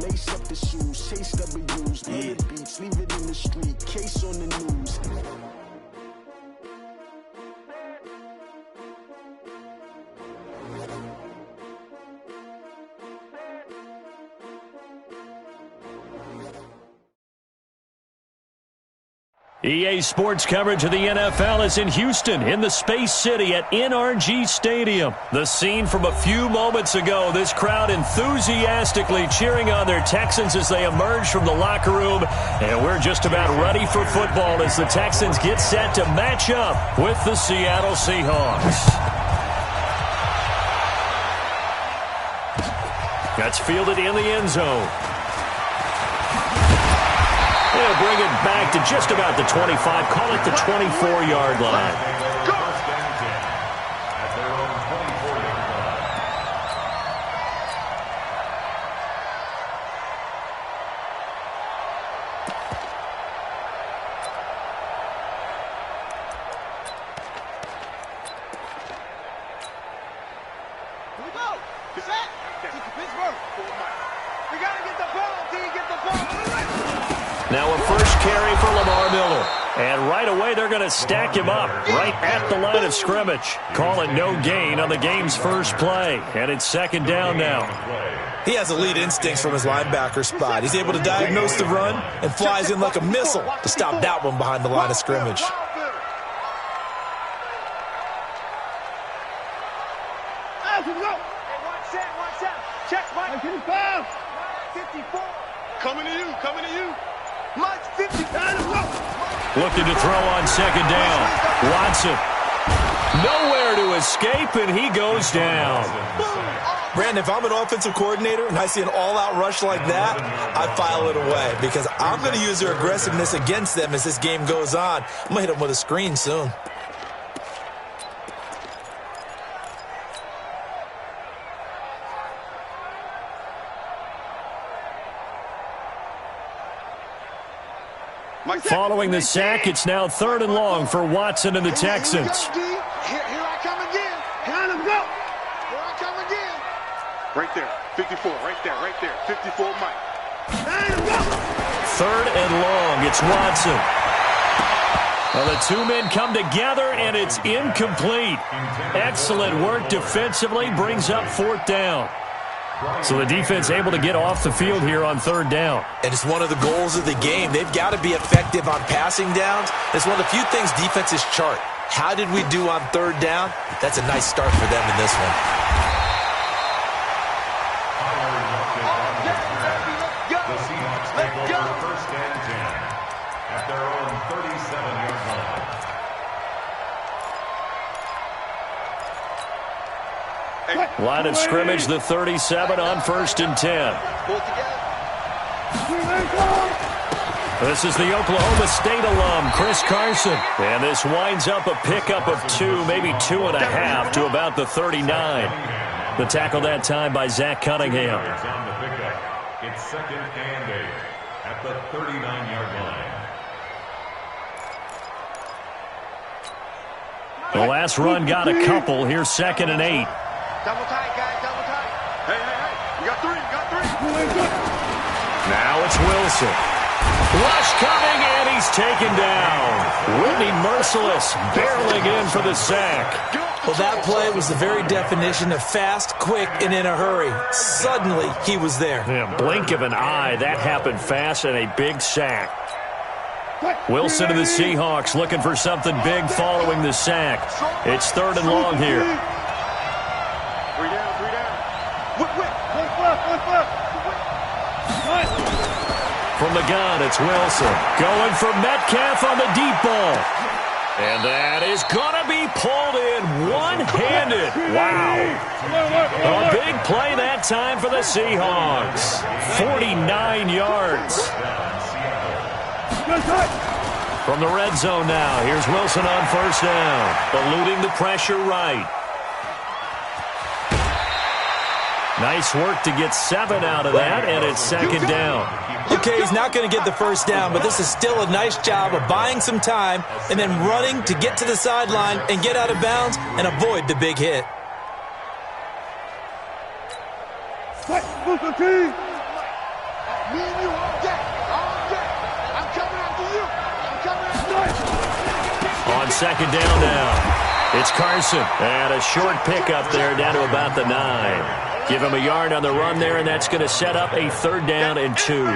Lace up the shoes, chase W's, yeah. Beats, leave it in the street, case on the news. EA Sports coverage of the NFL is in Houston, in the Space City at NRG Stadium. The scene from a few moments ago, this crowd enthusiastically cheering on their Texans as they emerge from the locker room. And we're just about ready for football as the Texans get set to match up with the Seattle Seahawks. That's fielded in the end zone. They'll bring it back to just about the 25, call it the 24-yard line. Here we go. Set. Get to Pittsburgh. We got to get the ball. Can you get the ball? Now a first carry for Lamar Miller. And right away they're going to stack him up right at the line of scrimmage. Call it no gain on the game's first play. And it's second down now. He has elite instincts from his linebacker spot. He's able to diagnose the run and flies in like a missile to stop that one behind the line of scrimmage. Checks, Mike. 54. Coming to you. Mike, 50. Looking to throw on second down. Watson. Nowhere to escape, and he goes down. Brandon, if I'm an offensive coordinator and I see an all-out rush like that, I file it away because I'm going to use their aggressiveness against them as this game goes on. I'm going to hit them with a screen soon. Following the sack, it's now 3rd and long for Watson and the Texans. Here I come again. Here I come again. Right there, 54, right there, 54, Mike. 3rd and long, it's Watson. Well, the two men come together, and it's incomplete. Excellent work defensively, brings up 4th down. So the defense able to get off the field here on 3rd down. And it's one of the goals of the game. They've got to be effective on passing downs. It's one of the few things defenses chart. How did we do on 3rd down? That's a nice start for them in this one. The Seahawks take over 1st and 10 at their own 37-yard line. Line of scrimmage, the 37 on 1st and 10. This is the Oklahoma State alum, Chris Carson. And this winds up a pickup of 2, maybe 2.5 to about the 39. The tackle that time by Zach Cunningham. It's 2nd and 8 at the 39-yard line. The last run got a couple. Here's 2nd and 8. Double tight, guys, double tight. Hey. You got 3. Now it's Wilson. Rush coming, and he's taken down. Whitney Merciless barreling in for the sack. Well, that play was the very definition of fast, quick, and in a hurry. Suddenly, he was there. Yeah, blink of an eye. That happened fast, and a big sack. Wilson to the Seahawks looking for something big following the sack. It's 3rd and long here. 3 down. From the gun, it's Wilson. Going for Metcalf on the deep ball. And that is going to be pulled in one-handed. Wow. A big play that time for the Seahawks. 49 yards. From the red zone now, here's Wilson on 1st down. Eluding the pressure right. Nice work to get 7 out of that, and it's 2nd down. Okay, he's not going to get the 1st down, but this is still a nice job of buying some time and then running to get to the sideline and get out of bounds and avoid the big hit. second down now. It's Carson. And a short pickup there down to about the 9. Give him a yard on the run there, and that's going to set up a 3rd down and 2.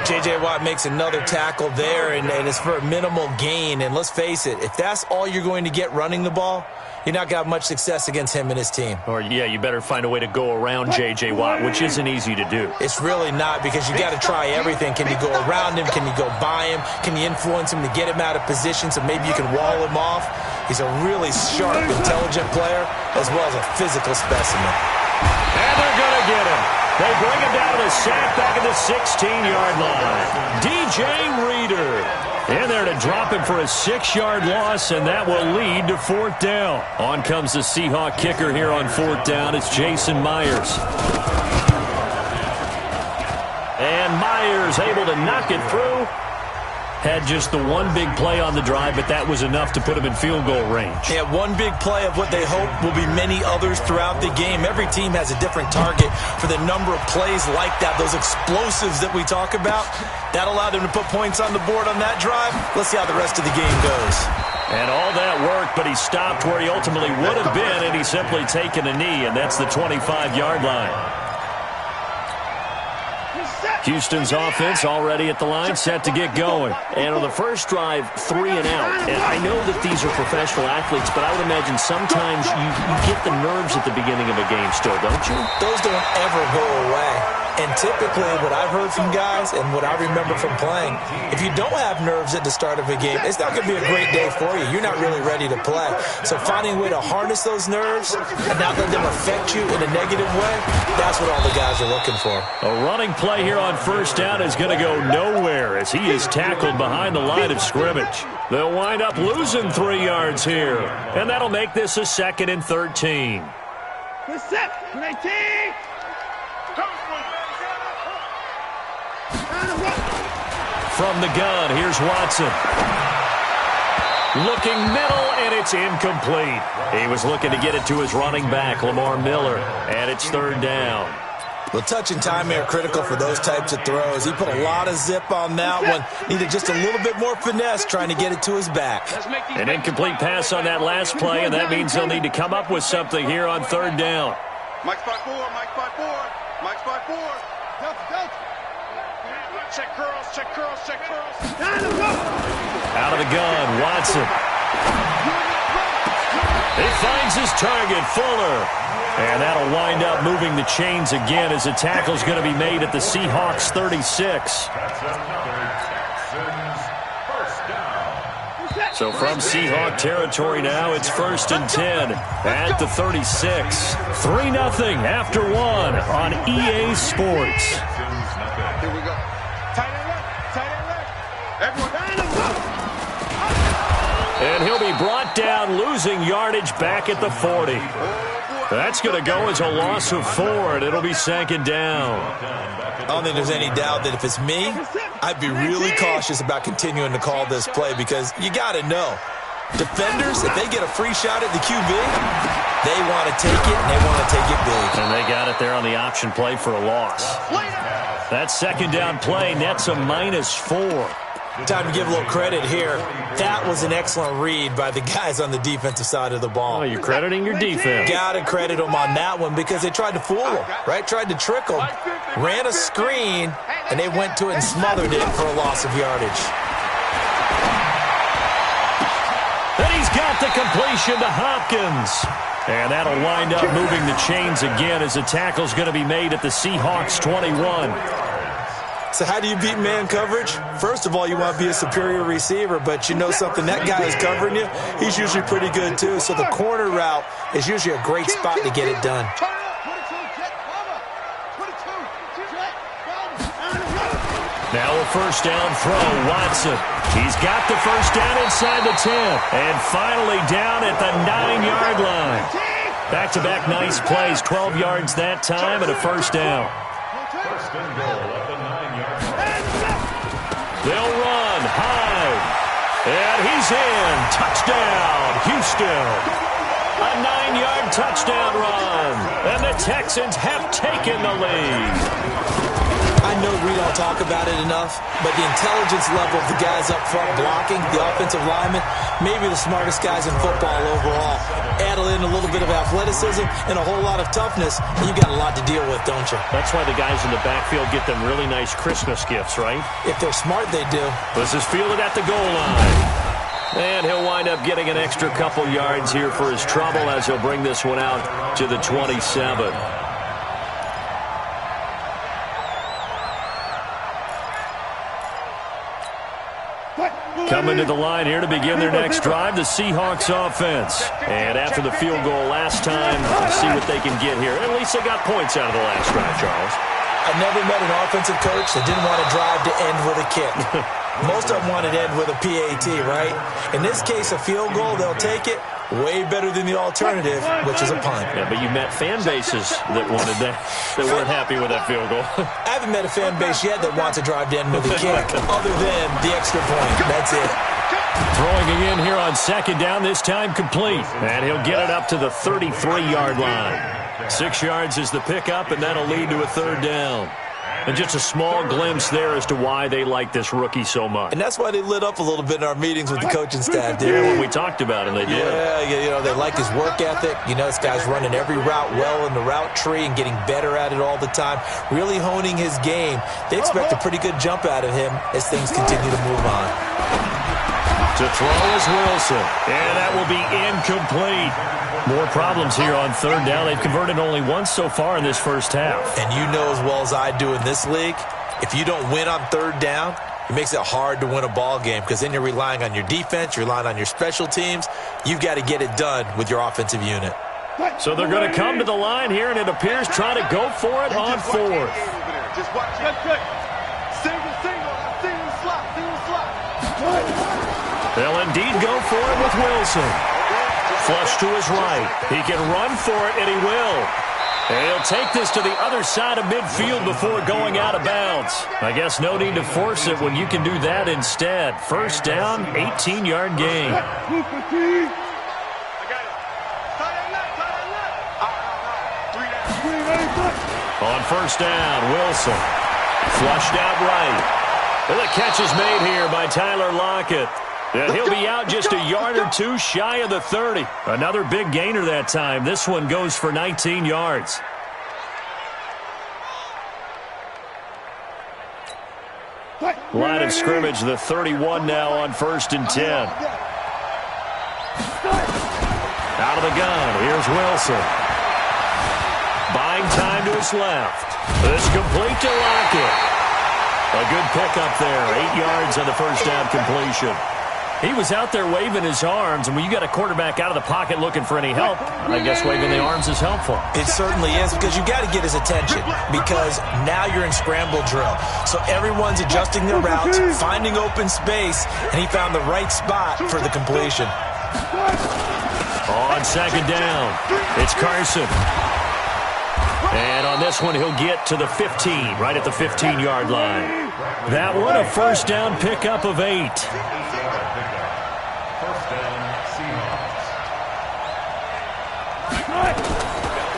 J.J. Watt makes another tackle there, and it's for a minimal gain. And let's face it, if that's all you're going to get running the ball, you're not going to have much success against him and his team. Or, yeah, you better find a way to go around J.J. Watt, which isn't easy to do. It's really not, because you got to try everything. Can you go around him? Can you go by him? Can you influence him to get him out of position so maybe you can wall him off? He's a really sharp, intelligent player, as well as a physical specimen. And they're going to get him. They bring him down to sack back at the 16-yard line. DJ Reader in there to drop him for a 6-yard loss, and that will lead to 4th down. On comes the Seahawk kicker here on 4th down. It's Jason Myers. And Myers able to knock it through. Had just the one big play on the drive, but that was enough to put him in field goal range. Yeah, one big play of what they hope will be many others throughout the game. Every team has a different target for the number of plays like that, those explosives that we talk about. That allowed them to put points on the board on that drive. Let's see how the rest of the game goes. And all that worked, but he stopped where he ultimately would have been, and he's simply taken a knee, and that's the 25-yard line. Houston's offense already at the line, set to get going. And on the first drive, 3 and out. And I know that these are professional athletes, but I would imagine sometimes you get the nerves at the beginning of a game still, don't you? Those don't ever go away. And typically what I've heard from guys and what I remember from playing, if you don't have nerves at the start of a game, it's not going to be a great day for you. You're not really ready to play. So finding a way to harness those nerves and not let them affect you in a negative way, that's what all the guys are looking for. A running play here on 1st down is going to go nowhere as he is tackled behind the line of scrimmage. They'll wind up losing 3 yards here, and that'll make this a 2nd and 13. From the gun, here's Watson. Looking middle, and it's incomplete. He was looking to get it to his running back, Lamar Miller, and it's 3rd down. Well, touch and time are critical for those types of throws. He put a lot of zip on that one. Needed just a little bit more finesse trying to get it to his back. An incomplete pass on that last play, and that means they'll need to come up with something here on 3rd down. Mike spot 4, Mike spot 4, Mike spot 4. Delta. Check curls, check curls, check curls. Out of the gun, Watson. He finds his target, Fuller. And that'll wind up moving the chains again as the tackle's going to be made at the Seahawks 36. So from Seahawk territory now, it's 1st and 10 at the 36. 3-0 after 1 on EA Sports. Here we go. Tight end left. Everyone. And he'll be brought down, losing yardage back at the 40. That's going to go as a loss of 4, and it'll be 2nd down. I don't think there's any doubt that if it's me, I'd be really cautious about continuing to call this play because you got to know. Defenders, if they get a free shot at the QB, they want to take it, and they want to take it big. And they got it there on the option play for a loss. That 2nd down play nets a -4. Time to give a little credit here. That was an excellent read by the guys on the defensive side of the ball. Oh, you're crediting your defense. Got to credit them on that one because they tried to fool them, right? Tried to trick them. Ran a screen, and they went to it and smothered it for a loss of yardage. And he's got the completion to Hopkins. And that'll wind up moving the chains again as the tackle's going to be made at the Seahawks 21. So how do you beat man coverage? First of all, you want to be a superior receiver, but you know something, that guy who's covering you, he's usually pretty good too. So the corner route is usually a great spot to get it done. Now a 1st down throw, Watson. He's got the 1st down inside the 10. And finally down at the 9-yard line. Back-to-back nice plays, 12 yards that time and a 1st down. First and goal at the 9-yard line. They'll run high. And he's in. Touchdown, Houston. A 9-yard touchdown run. And the Texans have taken the lead. I know read don't talk about it enough, but the intelligence level of the guys up front blocking, the offensive linemen, maybe the smartest guys in football overall. Add in a little bit of athleticism and a whole lot of toughness, and you got a lot to deal with, don't you? That's why the guys in the backfield get them really nice Christmas gifts, right? If they're smart, they do. This is fielded at the goal line. And he'll wind up getting an extra couple yards here for his trouble as he'll bring this one out to the 27. Coming to the line here to begin their next drive, the Seahawks offense. And after the field goal last time, we'll see what they can get here. At least they got points out of the last drive, Charles. I never met an offensive coach that didn't want to drive to end with a kick. Most of them want to end with a PAT, right? In this case, a field goal, they'll take it. Way better than the alternative, which is a punt. Yeah, but you met fan bases that wanted that, that weren't happy with that field goal. I haven't met a fan base yet that wants to drive to end with a kick, other than the extra point. That's it. Throwing again here on second down, this time complete. And he'll get it up to the 33-yard line. 6 yards is the pickup, and that'll lead to a third down. And just a small glimpse there as to why they like this rookie so much. And that's why they lit up a little bit in our meetings with the coaching staff, dude. Yeah, when we talked about him, they did. Yeah, they like his work ethic. You know, this guy's running every route well in the route tree and getting better at it all the time, really honing his game. They expect a pretty good jump out of him as things continue to move on. To throw is Wilson, and that will be incomplete. More problems here on third down. They've converted only once so far in this first half. And you know as well as I do in this league, if you don't win on third down, it makes it hard to win a ball game because then you're relying on your defense, you're relying on your special teams. You've got to get it done with your offensive unit. So they're going to come to the line here, and it appears trying to go for it on fourth. Just watch it. Single slot. They'll indeed go for it with Wilson. Flush to his right. He can run for it, and he will. And he'll take this to the other side of midfield before going out of bounds. I guess no need to force it when you can do that instead. First down, 18-yard gain. On first down, Wilson. Flushed out right. And the catch is made here by Tyler Lockett. And he'll be out just a yard or two shy of the 30. Another big gainer that time. This one goes for 19 yards. Line of scrimmage, the 31 now on 1st and 10. Out of the gun, here's Wilson. Buying time to his left. This complete to Lockett. A good pickup there, 8 yards on the first down completion. He was out there waving his arms, and when you got a quarterback out of the pocket looking for any help, I guess waving the arms is helpful. It certainly is, because you got to get his attention, because now you're in scramble drill. So everyone's adjusting their routes, finding open space, and he found the right spot for the completion. On second down, it's Carson. And on this one, he'll get to the 15, right at the 15-yard line. That one, a first down pickup of 8.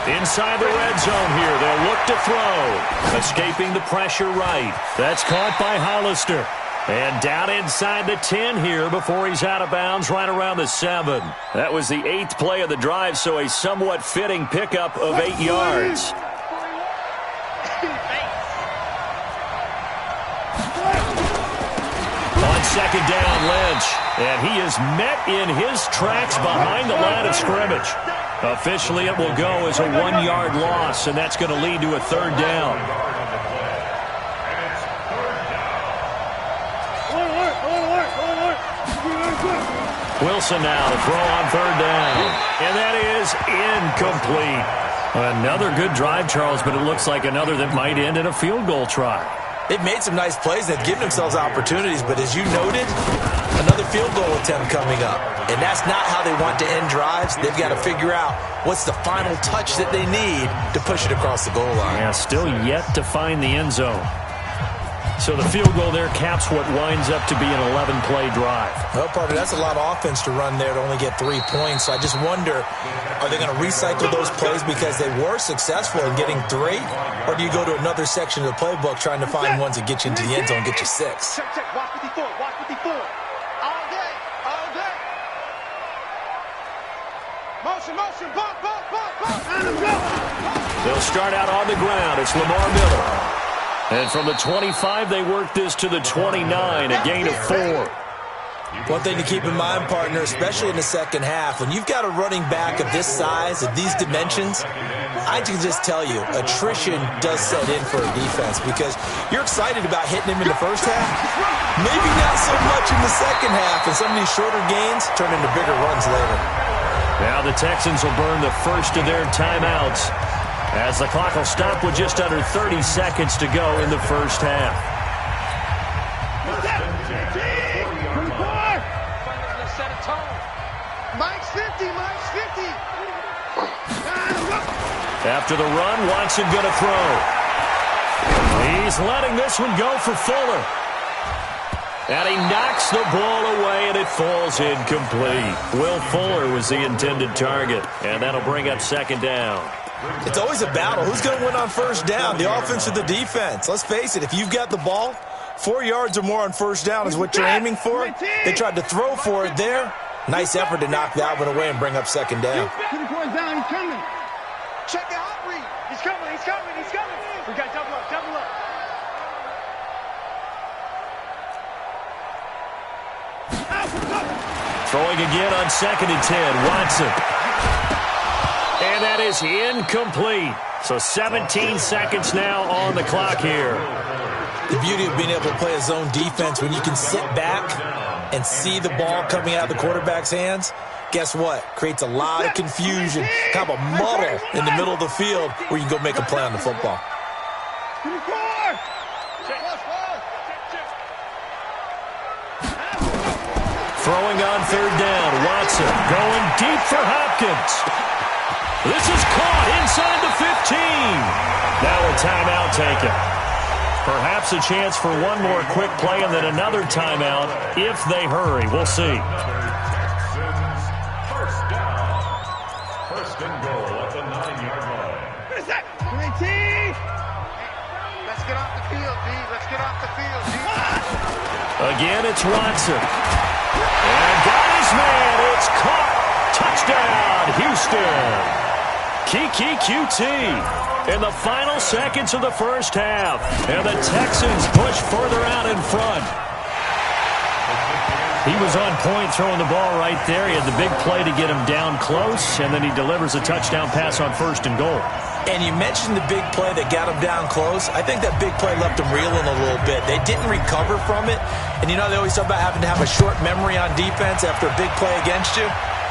Inside the red zone here, they'll look to throw. Escaping the pressure right. That's caught by Hollister. And down inside the 10 here before he's out of bounds right around the 7. That was the 8th play of the drive, so a somewhat fitting pickup of 8 yards. On second down, Lynch. And he is met in his tracks behind the line of scrimmage. Officially, it will go as a 1-yard loss, and that's going to lead to a third down. Wilson now to throw on third down. And that is incomplete. Another good drive, Charles, but it looks like another that might end in a field goal try. They've made some nice plays. They've given themselves opportunities, but as you noted, another field goal attempt coming up. And that's not how they want to end drives. They've got to figure out what's the final touch that they need to push it across the goal line. Yeah, still yet to find the end zone. So the field goal there caps what winds up to be an 11-play drive. Well, partner, that's a lot of offense to run there to only get 3 points. So I just wonder, are they going to recycle those plays because they were successful in getting 3? Or do you go to another section of the playbook trying to find ones that get you into the end zone, get you 6? Check. Watch 54. Watch 54. All day. All day. Motion. Bump. And go. They'll start out on the ground. It's Lamar Miller. And from the 25, they work this to the 29, a gain of 4. One thing to keep in mind, partner, especially in the second half, when you've got a running back of this size, of these dimensions, I can just tell you, attrition does set in for a defense because you're excited about hitting him in the first half. Maybe not so much in the second half, and some of these shorter gains turn into bigger runs later. Now the Texans will burn the first of their timeouts as the clock will stop with just under 30 seconds to go in the first half. Mike's 50. After the run, Watson going to throw. He's letting this one go for Fuller. And he knocks the ball away, and it falls incomplete. Will Fuller was the intended target, and that'll bring up second down. It's always a battle. Who's going to win on first down, the offense or the defense? Let's face it, if you've got the ball, 4 yards or more on first down is what you're aiming for. They tried to throw for it there. Nice effort to knock that one away and bring up second down. He's coming. Check the hot read. He's coming. We got double up. Throwing again on 2nd and 10, Watson. And that is incomplete. So 17 seconds now on the clock here. The beauty of being able to play a zone defense when you can sit back and see the ball coming out of the quarterback's hands, guess what? Creates a lot of confusion, kind of a muddle in the middle of the field where you can go make a play on the football. Throwing on 3rd down, Watson going deep for Hopkins. This is caught inside the 15. Now a timeout taken. Perhaps a chance for one more quick play and then another timeout if they hurry. We'll see. First down. First and goal at the 9-yard line. What is that? 20. Let's get off the field, D. Let's get off the field, D. Again, it's Watson. And got his man. It's caught. Touchdown, Houston. Kiki QT in the final seconds of the first half. And the Texans push further out in front. He was on point throwing the ball right there. He had the big play to get him down close, and then he delivers a touchdown pass on 1st and goal. And you mentioned the big play that got him down close. I think that big play left him reeling a little bit. They didn't recover from it. And you know, they always talk about having to have a short memory on defense after a big play against you.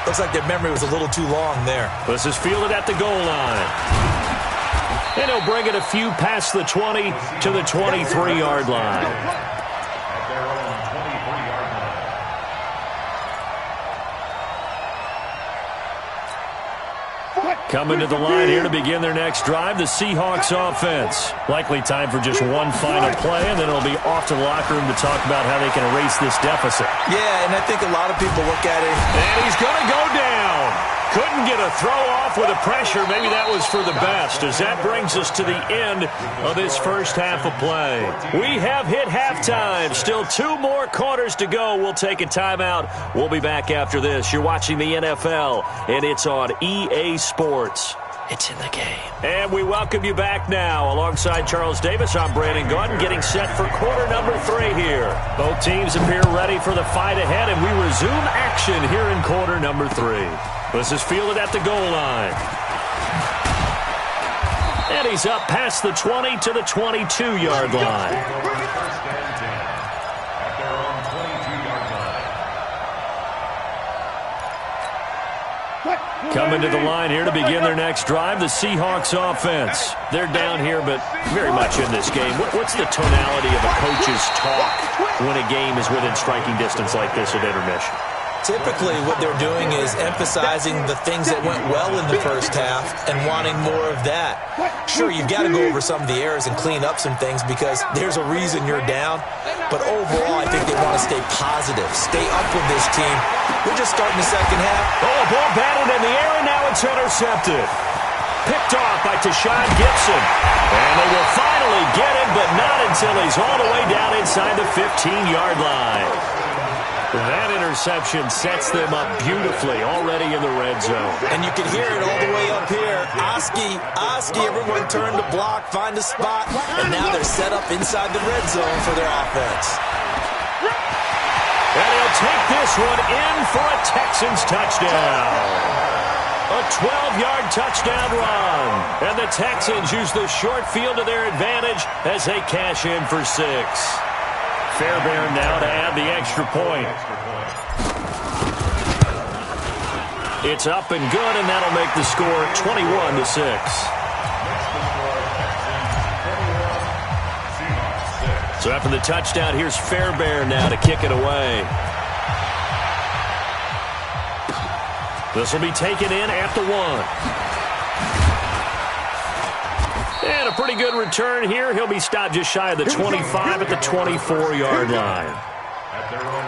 Looks like their memory was a little too long there. This is fielded at the goal line. And he'll bring it a few past the 20 to the 23-yard line. At their own 23-yard line. Coming to the line here to begin their next drive, the Seahawks offense. Likely time for just one final play, and then it'll be off to the locker room to talk about how they can erase this deficit. Yeah, and I think a lot of people look at it. And he's going to go down. Couldn't get a throw off with the pressure. Maybe that was for the best, as that brings us to the end of this first half of play. We have hit halftime. Still 2 more quarters to go. We'll take a timeout. We'll be back after this. You're watching the NFL, and it's on EA Sports. It's in the game. And we welcome you back now. Alongside Charles Davis, I'm Brandon Gordon, getting set for quarter number 3 here. Both teams appear ready for the fight ahead, and we resume action here in quarter number 3. This is fielded at the goal line. And he's up past the 20 to the 22-yard line. First and 10 at their own 22-yard line. Coming to the line here to begin their next drive, the Seahawks offense. They're down here, but very much in this game. What's the tonality of a coach's talk when a game is within striking distance like this at intermission? Typically, what they're doing is emphasizing the things that went well in the first half and wanting more of that. Sure, you've got to go over some of the errors and clean up some things because there's a reason you're down. But overall, I think they want to stay positive, stay up with this team. We're just starting the second half. Oh, a ball batted in the air, and now it's intercepted. Picked off by Tashawn Gibson. And they will finally get him, but not until he's all the way down inside the 15-yard line. That interception sets them up beautifully already in the red zone. And you can hear it all the way up here. Oski, everyone turned to block, find a spot, and now they're set up inside the red zone for their offense. And he'll take this one in for a Texans touchdown. A 12-yard touchdown run. And the Texans use the short field to their advantage as they cash in for 6. Fairbairn now to add the extra point. It's up and good, and that'll make the score 21-6. So after the touchdown, here's Fairbairn now to kick it away. This will be taken in at the 1. And a pretty good return here. He'll be stopped just shy of the 25 at the 24-yard line. At their own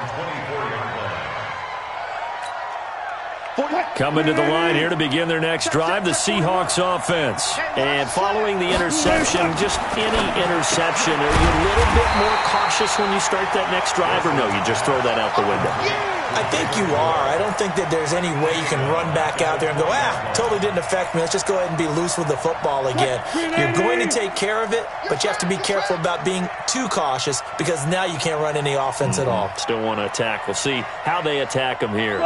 24-yard line. Coming to the line here to begin their next drive, the Seahawks offense. And following the interception, just any interception, are you a little bit more cautious when you start that next drive, or no, you just throw that out the window? I think you are. I don't think that there's any way you can run back out there and go, totally didn't affect me. Let's just go ahead and be loose with the football again. You're going to take care of it, but you have to be careful about being too cautious because now you can't run any offense at all. Still want to attack. We'll see how they attack them here.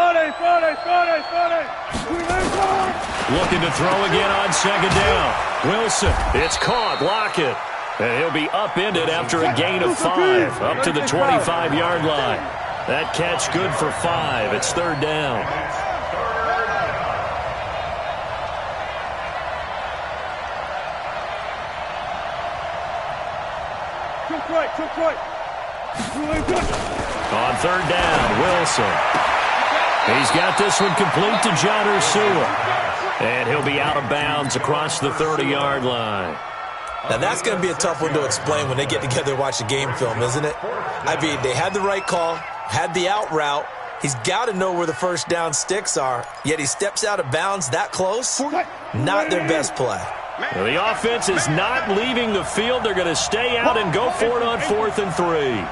Looking to throw again on second down. Wilson, it's caught. Lockett. And he'll be upended after a gain of 5 up to the 25-yard line. That catch good for 5. It's third down. On third down, Wilson. He's got this one complete to John Ursua. And he'll be out of bounds across the 30-yard line. Now, that's going to be a tough one to explain when they get together and watch the game film, isn't it? I mean, they had the right call, had the out route. He's got to know where the first down sticks are, yet he steps out of bounds that close. Not their best play. Well, the offense is not leaving the field. They're going to stay out and go for it on 4th and 3.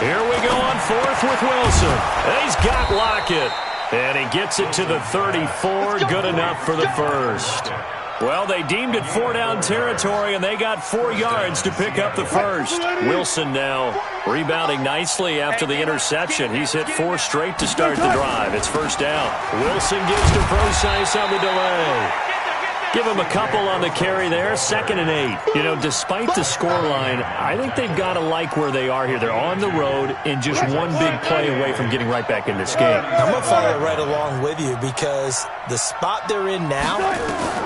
Here we go on 4th with Wilson. He's got Lockett. And he gets it to the 34. Good enough for the first. Well, they deemed it 4-down territory, and they got 4 yards to pick up the first. Wilson now rebounding nicely after the interception. He's hit 4 straight to start the drive. It's first down. Wilson gives to Procise on the delay. Give him a couple on the carry there. 2nd and 8. You know, despite the scoreline, I think they've got to like where they are here. They're on the road and just one big play away from getting right back in this game. I'm going to follow right along with you because the spot they're in now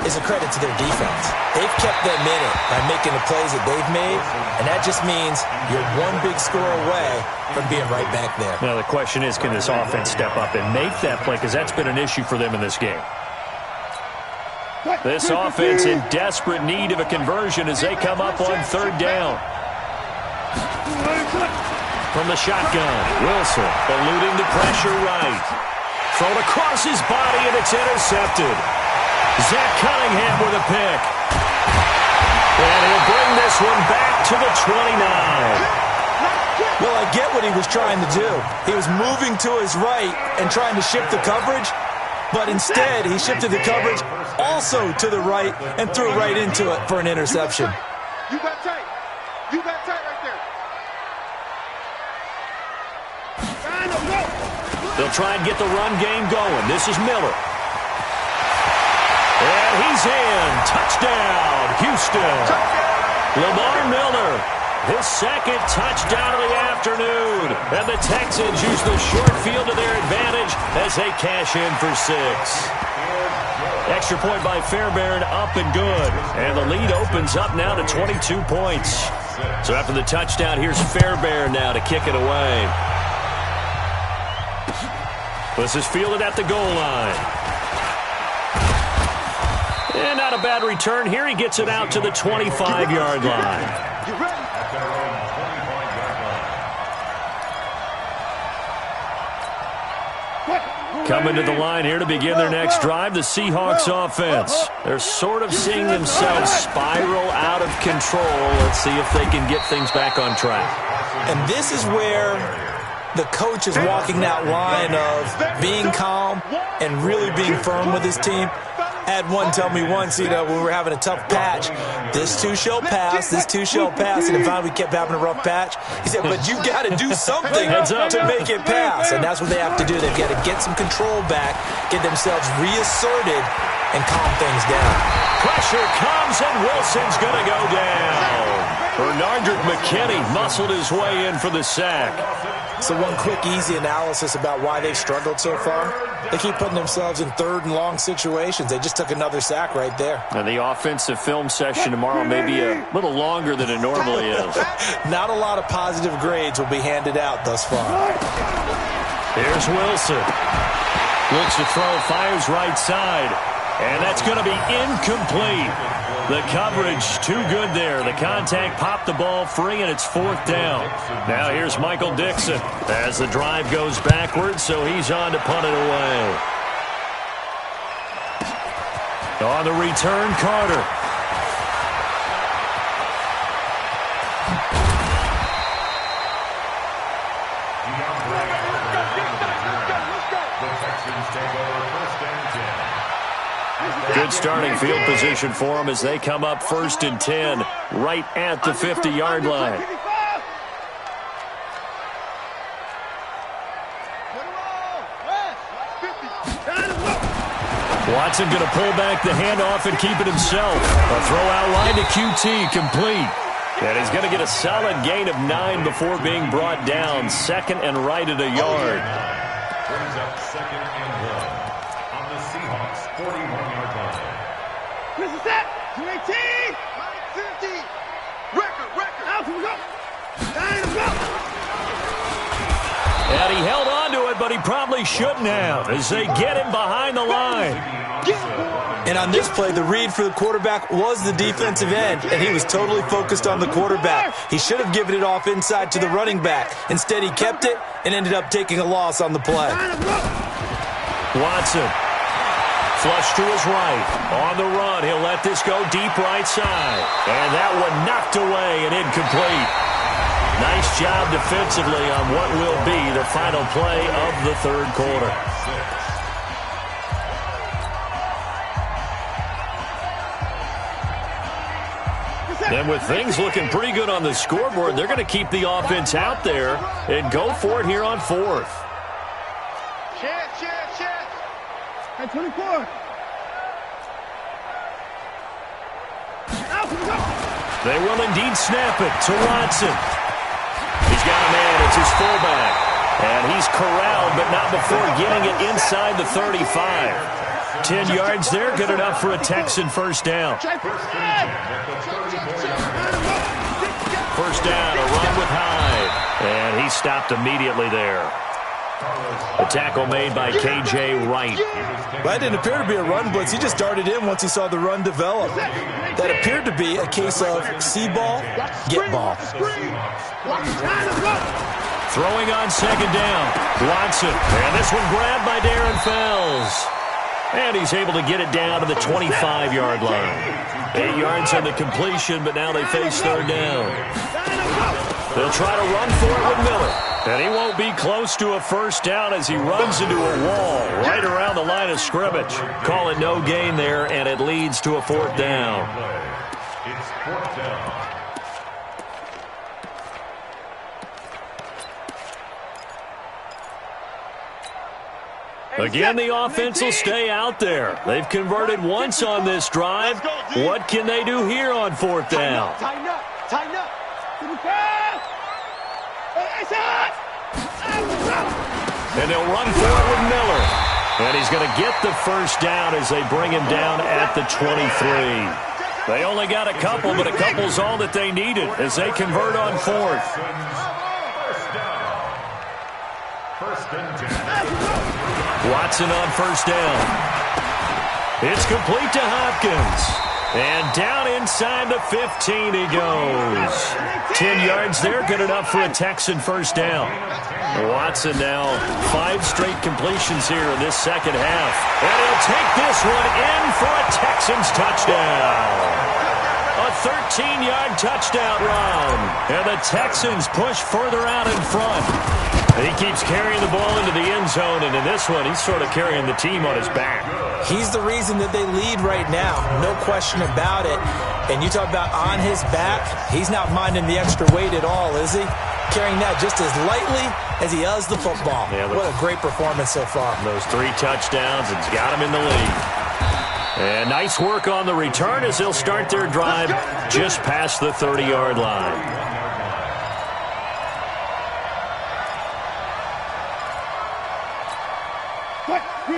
is a credit to their defense. They've kept them in it by making the plays that they've made, and that just means you're one big score away from being right back there. Now, the question is, can this offense step up and make that play? Because that's been an issue for them in this game. This offense in desperate need of a conversion as they come up on 3rd down. From the shotgun, Wilson eluding the pressure right. Thrown across his body, and it's intercepted. Zach Cunningham with a pick. And he'll bring this one back to the 29. Well, I get what he was trying to do. He was moving to his right and trying to shift the coverage, but instead he shifted the coverage also to the right and threw right into it for an interception. You got tight. You got tight right there. They'll try and get the run game going. This is Miller. And he's in. Touchdown, Houston. Lamar Miller, his 2nd touchdown of the afternoon. And the Texans use the short field to their advantage as they cash in for 6. Extra point by Fairbairn, up and good. And the lead opens up now to 22 points. So after the touchdown, here's Fairbairn now to kick it away. This is fielded at the goal line. And not a bad return here. He gets it out to the 25-yard line. Coming to the line here to begin their next drive, the Seahawks offense. They're sort of seeing themselves spiral out of control. Let's see if they can get things back on track. And this is where the coach is walking that line of being calm and really being firm with his team. I had one tell me once, when we were having a tough patch, this too shall pass, this too shall pass, and then finally we kept having a rough patch. He said, but you got to do something to make it pass, and that's what they have to do. They've got to get some control back, get themselves reasserted, and calm things down. Pressure comes, and Wilson's going to go down. Bernardrick McKinney muscled his way in for the sack. So one quick, easy analysis about why they've struggled so far. They keep putting themselves in third and long situations. They just took another sack right there. And the offensive film session tomorrow may be a little longer than it normally is. Not a lot of positive grades will be handed out thus far. Here's Wilson. Looks to throw, fires right side. And that's going to be incomplete. The coverage too good there. The contact popped the ball free, and it's fourth down. Now here's Michael Dixon as the drive goes backwards, so he's on to punt it away. On the return, Carter. Good starting field position for them as they come up 1st and 10 right at the 50-yard line. Watson going to pull back the handoff and keep it himself. A throw out line to QT, complete. And he's going to get a solid gain of 9 before being brought down. 2nd and right at a yard. Brings up 2nd and 1 on the Seahawks 41-yard line. This is it. 218. 50. Record. Out we go. And he held on to it, but he probably shouldn't have as they get him behind the line. And on this play, the read for the quarterback was the defensive end, and he was totally focused on the quarterback. He should have given it off inside to the running back. Instead, he kept it and ended up taking a loss on the play. Watson. Flush to his right. On the run, he'll let this go deep right side. And that one knocked away and incomplete. Nice job defensively on what will be the final play of the third quarter. And with things looking pretty good on the scoreboard, they're going to keep the offense out there and go for it here on 4th. Chance. At 24. They will indeed snap it to Watson. He's got a man. It's his fullback. And he's corralled, but not before getting it inside the 35. 10 yards there, good enough for a Texan first down. First down, a run with Hyde. And he stopped immediately there. The tackle made by K.J. Wright. That didn't appear to be a run blitz. He just darted in once he saw the run develop. That appeared to be a case of see ball, get ball. Throwing on second down. Watson. And this one grabbed by Darren Fells. And he's able to get it down to the 25-yard line. 8 yards on the completion, but now they face third down. They'll try to run for it with Miller. And he won't be close to a first down as he runs into a wall right around the line of scrimmage. Call it no gain there, and it leads to a fourth down. It's 4th down. Again, the offense will stay out there. They've converted once on this drive. What can they do here on 4th down? Tighten up. And they'll run for it with Miller. And he's going to get the first down as they bring him down at the 23. They only got a couple, but a couple's all that they needed as they convert on 4th. First and 10. Watson on first down. It's complete to Hopkins. And down inside the 15 he goes. 10 yards there, good enough for a Texan first down. Watson now 5 straight completions here in this second half. And he'll take this one in for a Texans touchdown. A 13-yard touchdown run. And the Texans push further out in front. He keeps carrying the ball into the end zone, and in this one, he's sort of carrying the team on his back. He's the reason that they lead right now, no question about it. And you talk about on his back, he's not minding the extra weight at all, is he? Carrying that just as lightly as he does the football. Yeah, what a great performance so far. Those 3 touchdowns, it's got him in the lead. And nice work on the return as they'll start their drive just past the 30-yard line.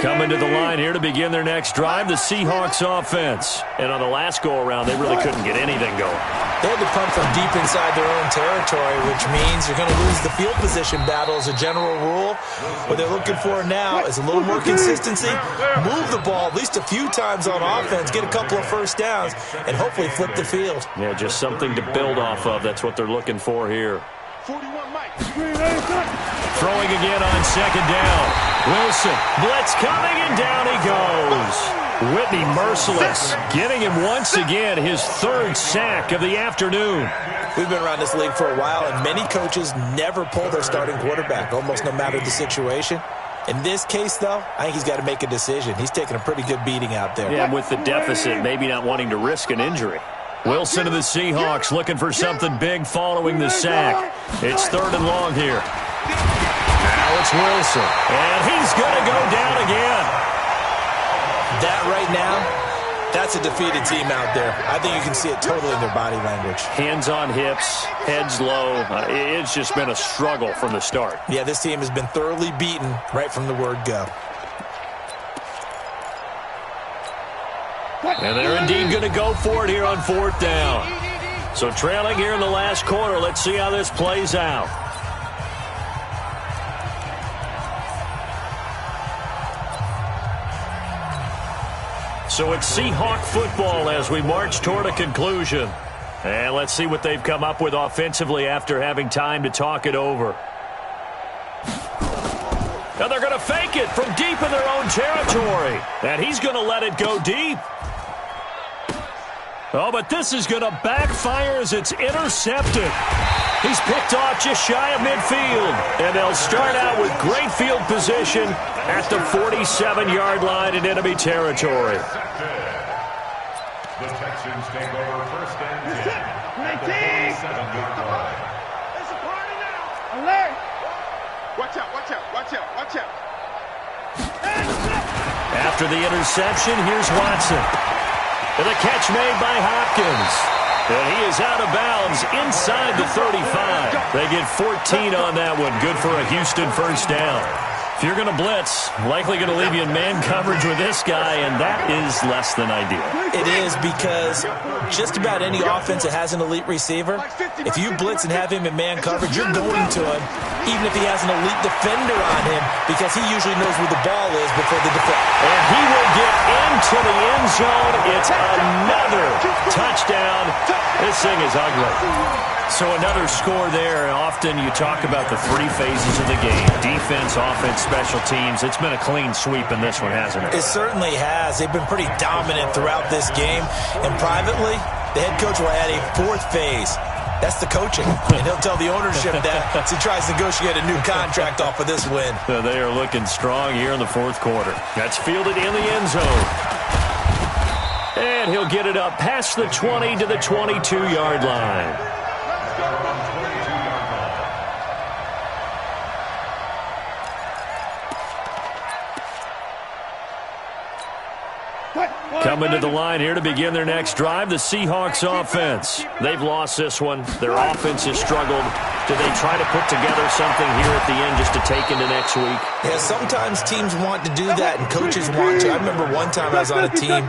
Coming to the line here to begin their next drive, the Seahawks offense. And on the last go-around, they really couldn't get anything going. They had to punt from deep inside their own territory, which means you're going to lose the field position battle as a general rule. What they're looking for now is a little more consistency, move the ball at least a few times on offense, get a couple of first downs, and hopefully flip the field. Yeah, just something to build off of. That's what they're looking for here. 41 Mike. Throwing again on second down. Wilson, blitz coming, and down he goes. Whitney merciless, getting him once again his 3rd sack of the afternoon. We've been around this league for a while, and many coaches never pull their starting quarterback, almost no matter the situation. In this case, though, I think he's got to make a decision. He's taking a pretty good beating out there. Yeah, with the deficit, maybe not wanting to risk an injury. Wilson of the Seahawks looking for something big following the sack. It's 3rd and long here. Now it's Wilson, and he's going to go down again. That right now, that's a defeated team out there. I think you can see it totally in their body language. Hands on hips, heads low. It's just been a struggle from the start. Yeah, this team has been thoroughly beaten right from the word go. And they're indeed going to go for it here on 4th down. So trailing here in the last quarter, let's see how this plays out. So it's Seahawk football as we march toward a conclusion. And let's see what they've come up with offensively after having time to talk it over. Now they're going to fake it from deep in their own territory. And he's going to let it go deep. Oh, but this is going to backfire as it's intercepted. He's picked off just shy of midfield. And they'll start out with great field position at the 47-yard line in enemy territory. The Texans take over first and 10 at the 47-yard line. It's a party now. Alert. Watch out, watch out, watch out, watch out. After the interception, here's Watson. And the catch made by Hopkins. And he is out of bounds inside the 35. They get 14 on that one. Good for a Houston first down. If you're going to blitz, likely going to leave you in man coverage with this guy, and that is less than ideal. It is because just about any offense that has an elite receiver, if you blitz and have him in man coverage, you're going to him, even if he has an elite defender on him, because he usually knows where the ball is before the defender. And he will get into the end zone. It's another touchdown. This thing is ugly. So another score there. Often you talk about the 3 phases of the game. Defense, offense, special teams. It's been a clean sweep in this one, hasn't it? It certainly has. They've been pretty dominant throughout this game. And privately, the head coach will add a 4th phase. That's the coaching. And he'll tell the ownership that as he tries to negotiate a new contract off of this win. They are looking strong here in the 4th quarter. That's fielded in the end zone. And he'll get it up past the 20 to the 22-yard line. Coming to the line here to begin their next drive, the Seahawks offense. They've lost this one. Their offense has struggled. Do they try to put together something here at the end just to take into next week? Yeah, sometimes teams want to do that and coaches want to. I remember one time I was on a team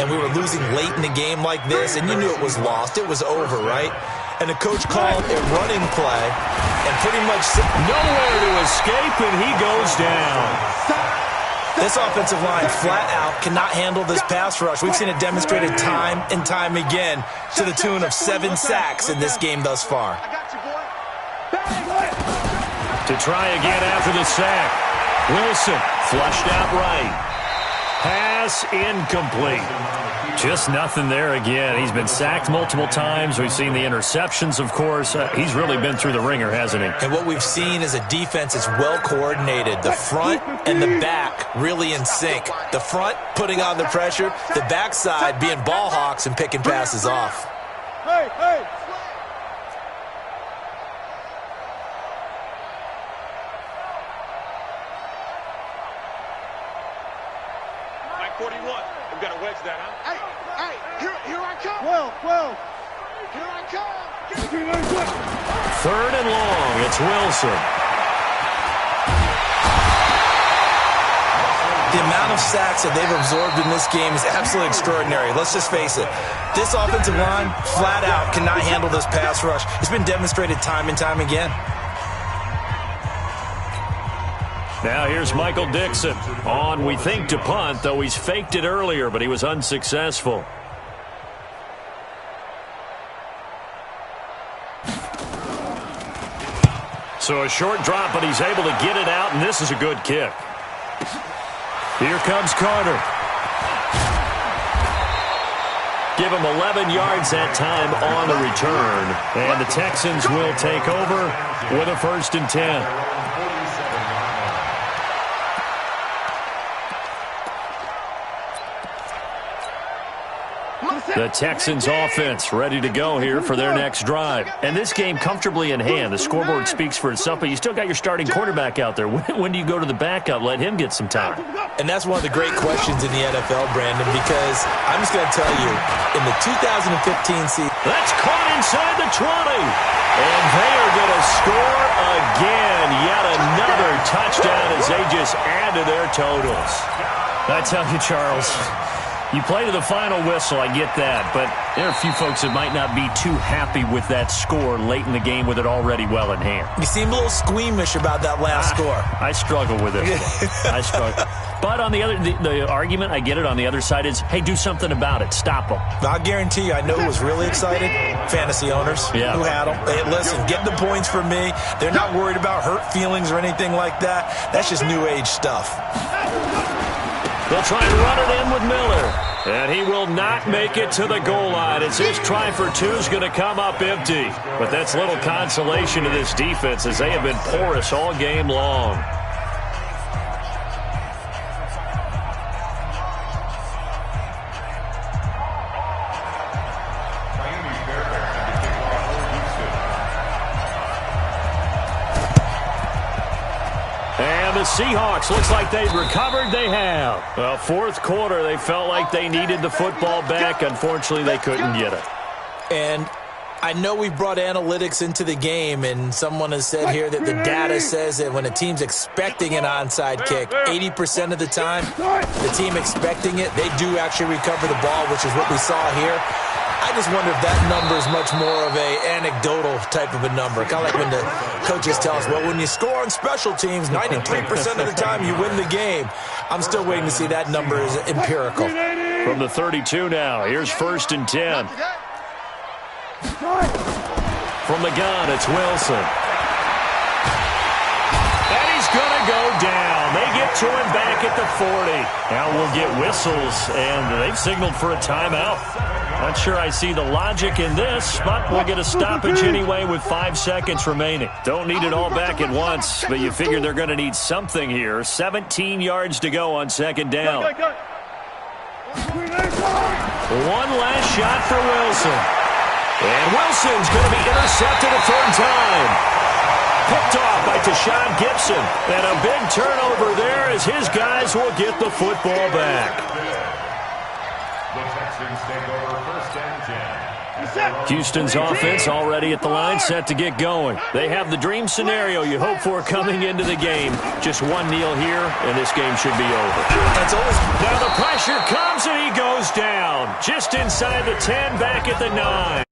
and we were losing late in a game like this, and you knew it was lost. It was over, right? And the coach called a running play and pretty much said, nowhere to escape, and he goes down. This offensive line flat out cannot handle this pass rush. We've seen it demonstrated time and time again to the tune of 7 sacks in this game thus far. To try again after the sack. Wilson flushed out right. Pass incomplete. Just nothing there again. He's been sacked multiple times. We've seen the interceptions, of course. He's really been through the ringer, hasn't he? And what we've seen is a defense that's well coordinated. The front and the back really in sync. The front putting on the pressure. The backside being ball hawks and picking passes off. Hey, hey. 41. We've got to wedge that, huh? Hey, here I come. Well. Here I come. 3rd and long. It's Wilson. The amount of sacks that they've absorbed in this game is absolutely extraordinary. Let's just face it. This offensive line, flat out, cannot handle this pass rush. It's been demonstrated time and time again. Now here's Michael Dixon on, we think, to punt, though he's faked it earlier, but he was unsuccessful. So a short drop, but he's able to get it out, and this is a good kick. Here comes Carter. Give him 11 yards that time on the return, and the Texans will take over with a 1st and 10. The Texans offense ready to go here for their next drive. And this game comfortably in hand. The scoreboard speaks for itself, but you still got your starting quarterback out there. When do you go to the backup? Let him get some time. And that's one of the great questions in the NFL, Brandon, because I'm just going to tell you, in the 2015 season. That's caught inside the 20. And they are going to score again. Yet another touchdown as they just add to their totals. I tell you, Charles, you play to the final whistle, I get that, but there are a few folks that might not be too happy with that score late in the game with it already well in hand. You seem a little squeamish about that last score. I struggle with it. I struggle. But on the other, the argument, I get it, on the other side is, hey, do something about it. Stop them. I guarantee you, I know who was really excited? Fantasy owners who had them. Hey, listen, get the points for me. They're not worried about hurt feelings or anything like that. That's just new age stuff. They'll try and run it in with Miller. And he will not make it to the goal line. It's his try for 2 is going to come up empty. But that's little consolation to this defense as they have been porous all game long. The Seahawks, looks like they've recovered. They have. Well, 4th quarter, they felt like they needed the football back. Unfortunately, they couldn't get it. And I know we've brought analytics into the game, and someone has said here that the data says that when a team's expecting an onside kick, 80% of the time, the team expecting it, they do actually recover the ball, which is what we saw here. I just wonder if that number is much more of a anecdotal type of a number. Kind of like when the coaches tell us, well, when you score on special teams, 93% of the time you win the game. I'm still waiting to see that number is empirical. From the 32 now, here's 1st and 10. From the gun, it's Wilson. And he's going to go down. They get to him back at the 40. Now we'll get whistles, and they've signaled for a timeout. Not sure I see the logic in this, but we'll get a stoppage anyway with 5 seconds remaining. Don't need it all back at once, but you figure they're going to need something here. 17 yards to go on 2nd down. One last shot for Wilson. And Wilson's going to be intercepted a 3rd time. Picked off by Tashawn Gibson. And a big turnover there as his guys will get the football back. Houston's offense already at the line, set to get going. They have the dream scenario you hope for coming into the game. Just one kneel here, and this game should be over. Now the pressure comes, and he goes down. Just inside the 10, back at the 9.